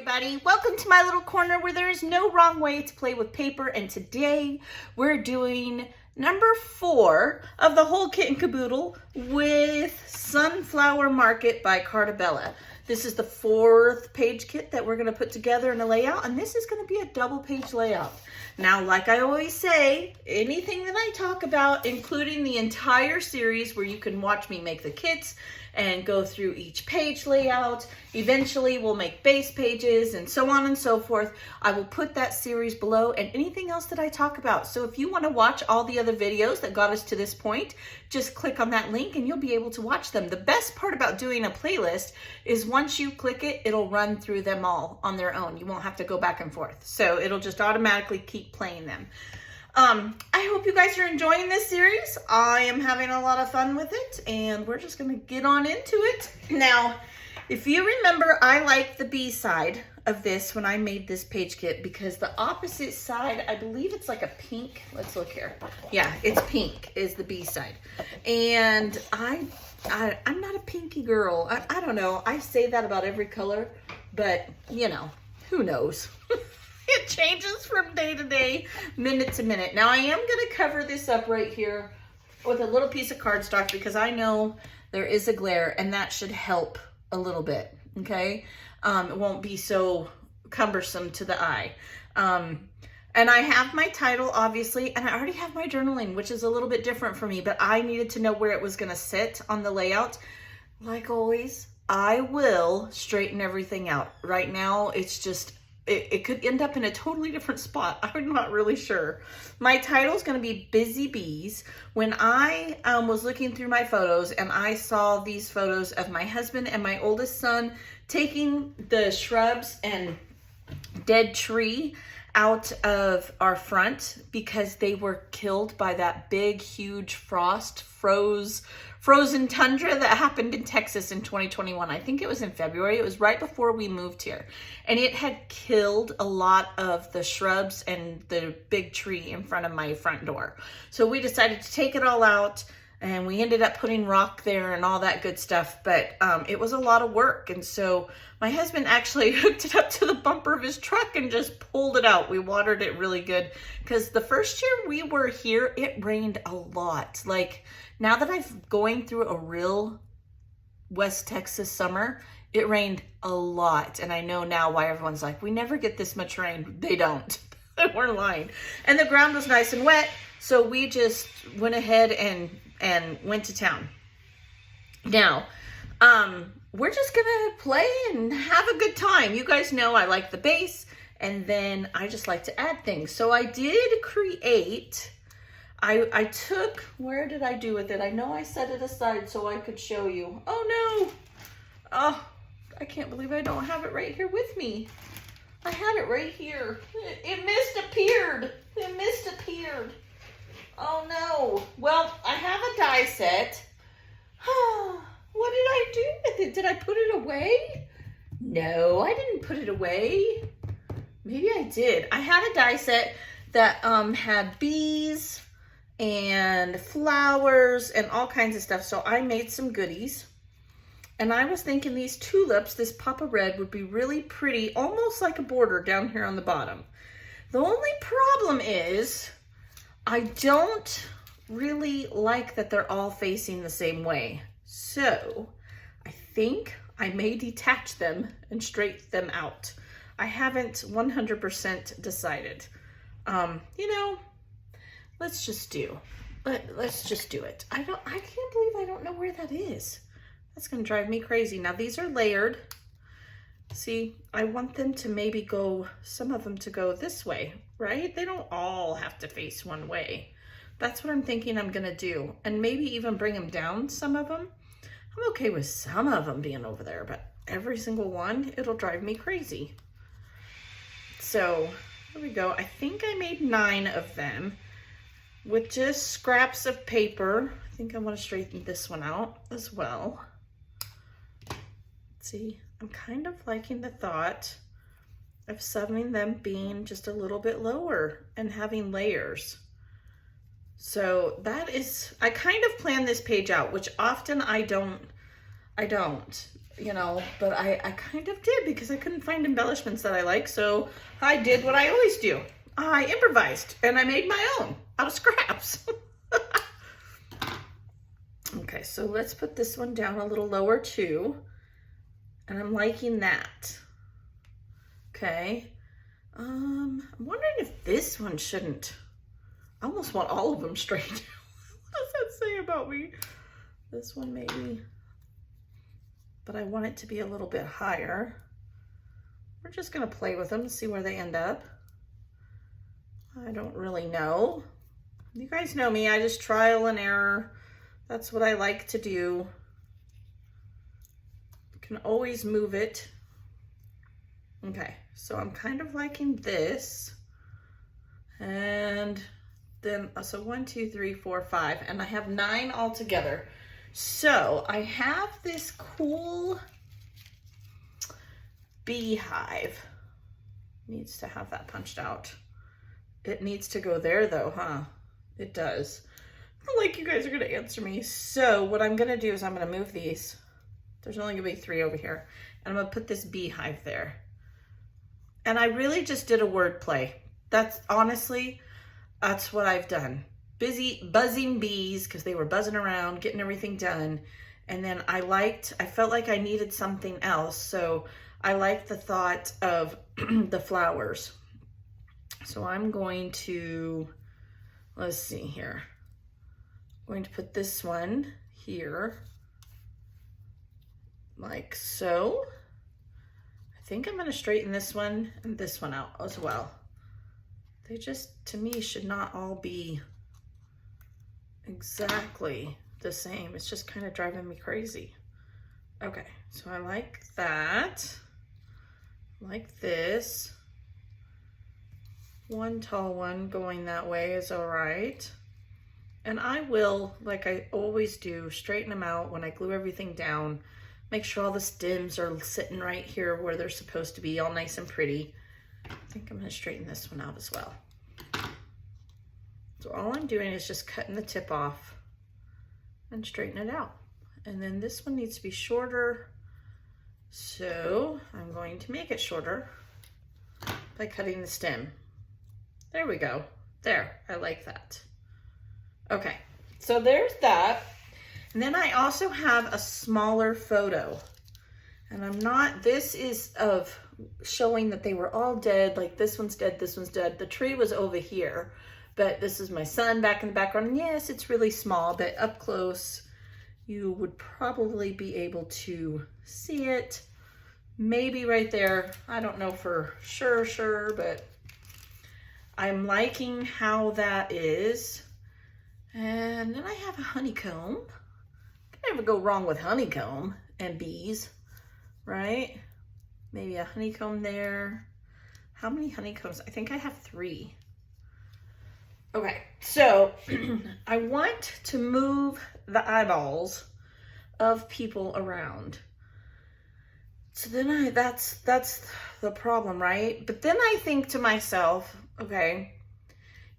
everybody. Welcome to my little corner where there is no wrong way to play with paper. And today we're doing number 4 of the Whole Kit and Caboodle with Sunflower Market by Carta Bella. This is the 4th page kit that we're going to put together in a layout, and this is going to be a double page layout. Now, like I always say, anything that I talk about, including the entire series where you can watch me make the kits and go through each page layout, eventually we'll make base pages and so on and so forth. I will put that series below and anything else that I talk about. So if you want to watch all the other videos that got us to this point, just click on that link and you'll be able to watch them. The best part about doing a playlist is once you click it, it'll run through them all on their own. You won't have to go back and forth. So it'll just automatically keep playing them. I hope you guys are enjoying this series. I am having a lot of fun with it, and we're just going to get on into it. Now, if you remember, I like the B side of this when I made this page kit because the opposite side, I believe it's like a pink. Let's look here. Yeah, it's pink is the B side. And I'm not a pinky girl. I don't know. I say that about every color, but you know, who knows? It changes from day to day, minute to minute. Now I am going to cover this up right here with a little piece of cardstock because I know there is a glare and that should help a little bit, okay? It won't be so cumbersome to the eye. And I have my title, obviously, and I already have my journaling, which is a little bit different for me, but I needed to know where it was going to sit on the layout. Like always, I will straighten everything out. Right now, it's just... It could end up in a totally different spot. I'm not really sure. My title is going to be Busy Bees. When I was looking through my photos and I saw these photos of my husband and my oldest son taking the shrubs and dead tree out of our front because they were killed by that big, huge frozen tundra that happened in Texas in 2021. I think it was in February. It was right before we moved here. And it had killed a lot of the shrubs and the big tree in front of my front door. So we decided to take it all out and we ended up putting rock there and all that good stuff. But it was a lot of work. And so my husband actually hooked it up to the bumper of his truck and just pulled it out. We watered it really good because the first year we were here, it rained a lot. Like, now that I'm going through a real West Texas summer, it rained a lot. And I know now why everyone's like, we never get this much rain. They don't. We're lying. And the ground was nice and wet. So we just went ahead and went to town. Now, we're just going to play and have a good time. You guys know I like the base. And then I just like to add things. So I did create... I took, where did I do with it? I know I set it aside so I could show you. Oh no. Oh, I can't believe I don't have it right here with me. I had it right here. It misappeared. It misappeared. Oh no. Well, I have a die set. What did I do with it? Did I put it away? No, I didn't put it away. Maybe I did. I had a die set that had bees and flowers and all kinds of stuff. So I made some goodies. And I was thinking these tulips, this pop of red, would be really pretty, almost like a border down here on the bottom. The only problem is I don't really like that they're all facing the same way. So I think I may detach them and straighten them out. I haven't 100% decided. You know, let's just do it. I can't believe I don't know where that is. That's gonna drive me crazy. Now these are layered. See, I want them to maybe go, some of them to go this way, right? They don't all have to face one way. That's what I'm thinking I'm gonna do. And maybe even bring them down, some of them. I'm okay with some of them being over there, but every single one, it'll drive me crazy. So there we go. I think I made 9 of them with just scraps of paper. I think I want to straighten this one out as well. See, I'm kind of liking the thought of some of them being just a little bit lower and having layers. So that is, I kind of plan this page out, which often I don't. you know, but I kind of did because I couldn't find embellishments that I like. So I did what I always do. I improvised and I made my own out of scraps. Okay, so let's put this one down a little lower too. And I'm liking that. Okay. I'm wondering if this one shouldn't. I almost want all of them straight. What does that say about me? This one maybe. But I want it to be a little bit higher. We're just gonna play with them and see where they end up. I don't really know. You guys know me, I just trial and error. That's what I like to do. You can always move it. Okay, so I'm kind of liking this. And then, so 1, 2, 3, 4, 5, and I have 9 altogether. So I have this cool beehive. Needs to have that punched out. It needs to go there though, huh? It does. Like you guys are gonna answer me. So what I'm gonna do is I'm gonna move these. There's only gonna be 3 over here. And I'm gonna put this beehive there. And I really just did a word play. That's honestly, that's what I've done. Busy buzzing bees because they were buzzing around, getting everything done. And then I felt like I needed something else. So I liked the thought of the flowers. So I'm going to, let's see here. I'm going to put this one here, like so. I think I'm gonna straighten this one and this one out as well. They just, to me, should not all be exactly the same. It's just kind of driving me crazy. Okay, so I like that. Like this. One tall one going that way is all right. And I will, like I always do, straighten them out when I glue everything down. Make sure all the stems are sitting right here where they're supposed to be, all nice and pretty. I think I'm gonna straighten this one out as well. So all I'm doing is just cutting the tip off and straighten it out. And then this one needs to be shorter. So I'm going to make it shorter by cutting the stem. There we go. There, I like that. Okay, so there's that. And then I also have a smaller photo. And this is of showing that they were all dead. Like this one's dead, this one's dead. The tree was over here, but this is my son back in the background. And yes, it's really small, but up close, you would probably be able to see it. Maybe right there. I don't know for sure, but I'm liking how that is. And then I have a honeycomb. Can never go wrong with honeycomb and bees, right? Maybe a honeycomb there. How many honeycombs? I think I have 3. Okay, so I want to move the eyeballs of people around. So then that's the problem, right? But then I think to myself, okay,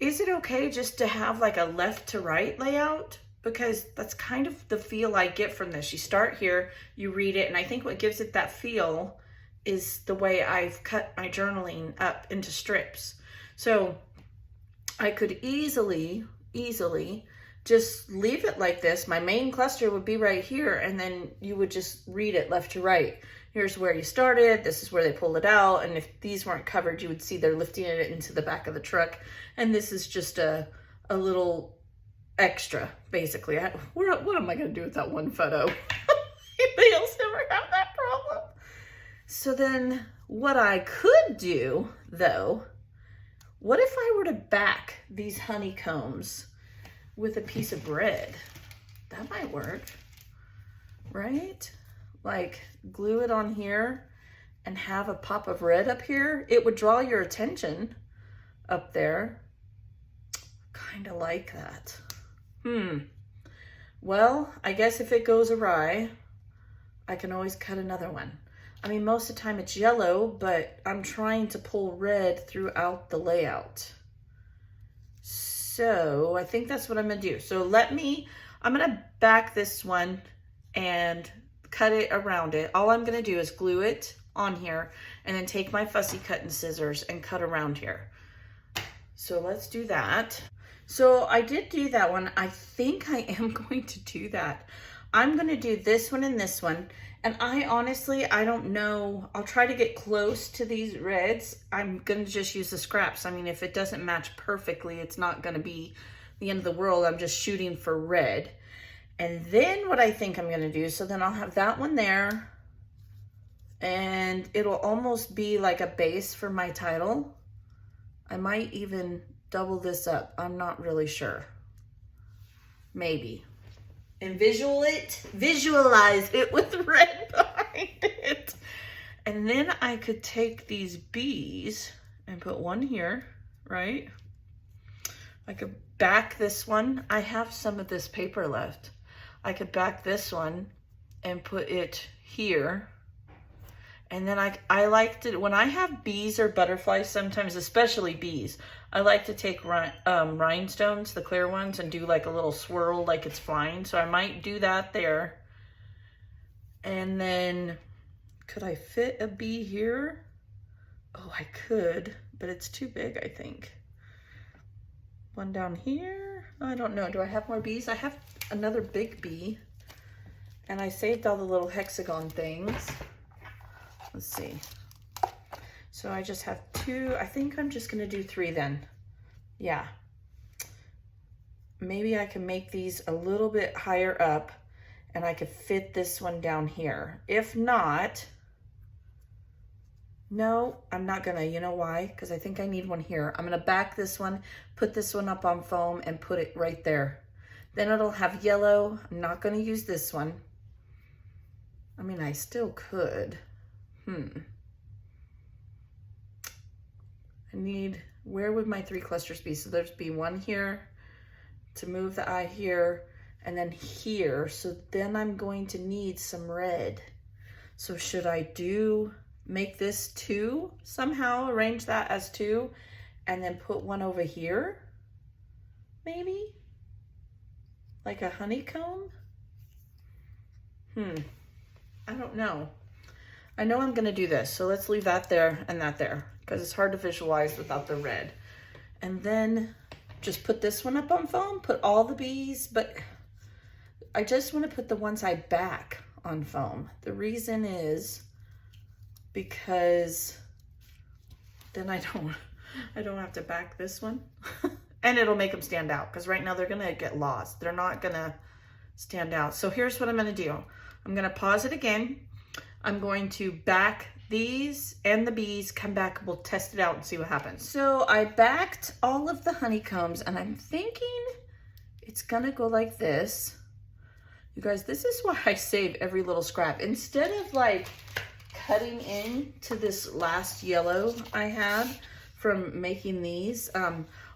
is it okay just to have like a left to right layout? Because that's kind of the feel I get from this. You start here, you read it, and I think what gives it that feel is the way I've cut my journaling up into strips. So I could easily just leave it like this. My main cluster would be right here, and then you would just read it left to right. Here's where you started, this is where they pulled it out, and if these weren't covered, you would see they're lifting it into the back of the truck, and this is just a little extra, basically. What am I gonna do with that one photo? Anybody else ever have that problem? So then what I could do, though, what if I were to back these honeycombs with a piece of bread? That might work, right? Like glue it on here and have a pop of red up here. It would draw your attention up there. Kind of like that. Well, I guess if it goes awry, I can always cut another one. I mean, most of the time it's yellow, but I'm trying to pull red throughout the layout. So I think that's what I'm gonna do. So I'm gonna back this one and cut it around it. All I'm gonna do is glue it on here and then take my fussy cutting scissors and cut around here. So let's do that. So I did do that one. I think I am going to do that. I'm gonna do this one and this one. And I honestly, I don't know. I'll try to get close to these reds. I'm gonna just use the scraps. I mean, if it doesn't match perfectly, it's not gonna be the end of the world. I'm just shooting for red. And then what I think I'm gonna do, so then I'll have that one there, and it'll almost be like a base for my title. I might even double this up. I'm not really sure. Maybe. And visualize it with red behind it. And then I could take these bees and put one here, right? I could back this one. I have some of this paper left. I could back this one and put it here. And then I like to, when I have bees or butterflies sometimes, especially bees, I like to take rhinestones, the clear ones, and do like a little swirl like it's flying. So I might do that there. And then, could I fit a bee here? Oh, I could, but it's too big, I think. One down here. I don't know. Do I have more bees? I have another big bee. And I saved all the little hexagon things. Let's see. So I just have 2. I think I'm just gonna do 3 then. Yeah. Maybe I can make these a little bit higher up and I could fit this one down here. If not, no, I'm not gonna. You know why? Because I think I need one here. I'm gonna back this one, put this one up on foam and put it right there. Then it'll have yellow. I'm not gonna use this one. I mean, I still could. I need, where would my 3 clusters be? So there's be one here to move the eye here, and then here. So then I'm going to need some red. So should I make this 2 somehow, arrange that as 2, and then put one over here? Maybe? Like a honeycomb? I don't know. I know I'm gonna do this, so let's leave that there and that there, because it's hard to visualize without the red. And then just put this one up on foam, put all the bees, but I just wanna put the ones I back on foam. The reason is because then I don't have to back this one. And it'll make them stand out, because right now they're gonna get lost. They're not gonna stand out. So here's what I'm gonna do. I'm gonna pause it again. I'm going to back these and the bees, come back, we'll test it out and see what happens. So I backed all of the honeycombs and I'm thinking it's gonna go like this. You guys, this is why I save every little scrap. Instead of like cutting into this last yellow I had from making these,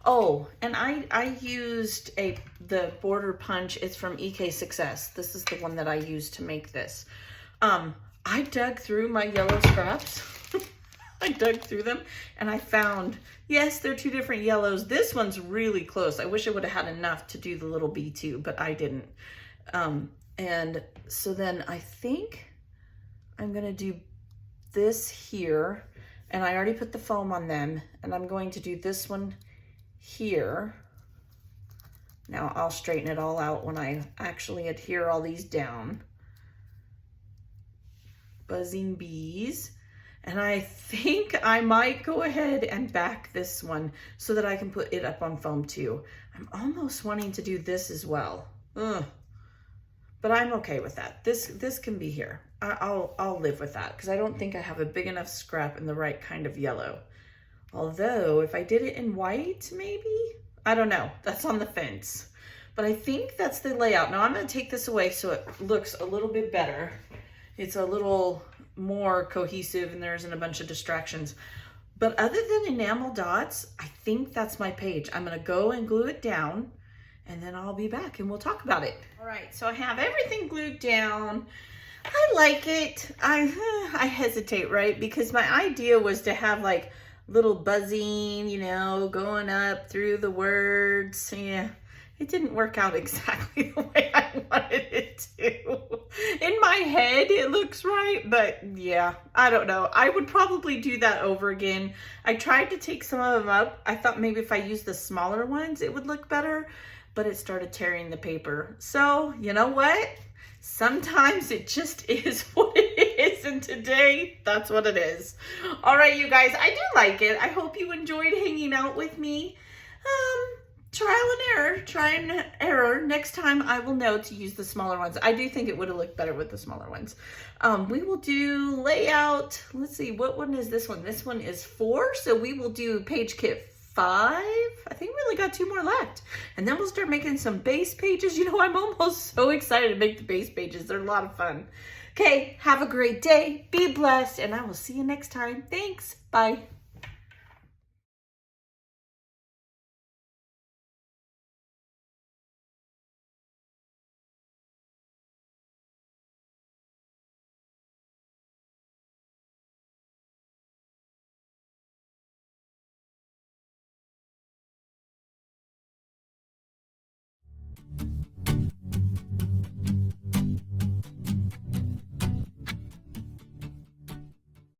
oh, and I used the border punch. It's from EK Success. This is the one that I used to make this. I dug through my yellow scraps. I dug through them and I found, yes, they're 2 different yellows. This one's really close. I wish I would have had enough to do the little B2, but I didn't. And so then I think I'm gonna do this here, and I already put the foam on them, and I'm going to do this one here. Now I'll straighten it all out when I actually adhere all these down. Buzzing bees. And I think I might go ahead and back this one so that I can put it up on foam too. I'm almost wanting to do this as well. Ugh. But I'm okay with that. This can be here. I'll live with that, because I don't think I have a big enough scrap in the right kind of yellow. Although if I did it in white, maybe? I don't know. That's on the fence. But I think that's the layout. Now I'm going to take this away so it looks a little bit better. It's a little more cohesive and there isn't a bunch of distractions. But other than enamel dots, I think that's my page. I'm gonna go and glue it down and then I'll be back and we'll talk about it. All right, so I have everything glued down. I like it. I hesitate, right? Because my idea was to have like little buzzing, you know, going up through the words. Yeah. It didn't work out exactly the way I wanted it to. In my head, it looks right, but yeah, I don't know. I would probably do that over again. I tried to take some of them up. I thought maybe if I used the smaller ones, it would look better, but it started tearing the paper. So, you know what? Sometimes it just is what it is, and today, that's what it is. All right, you guys, I do like it. I hope you enjoyed hanging out with me. Try and error. Next time I will know to use the smaller ones. I do think it would have looked better with the smaller ones. We will do layout. Let's see, what one is this one? This one is 4, so we will do page kit 5. I think we only got 2 more left. And then we'll start making some base pages. You know, I'm almost so excited to make the base pages. They're a lot of fun. Okay, have a great day. Be blessed, and I will see you next time. Thanks. Bye.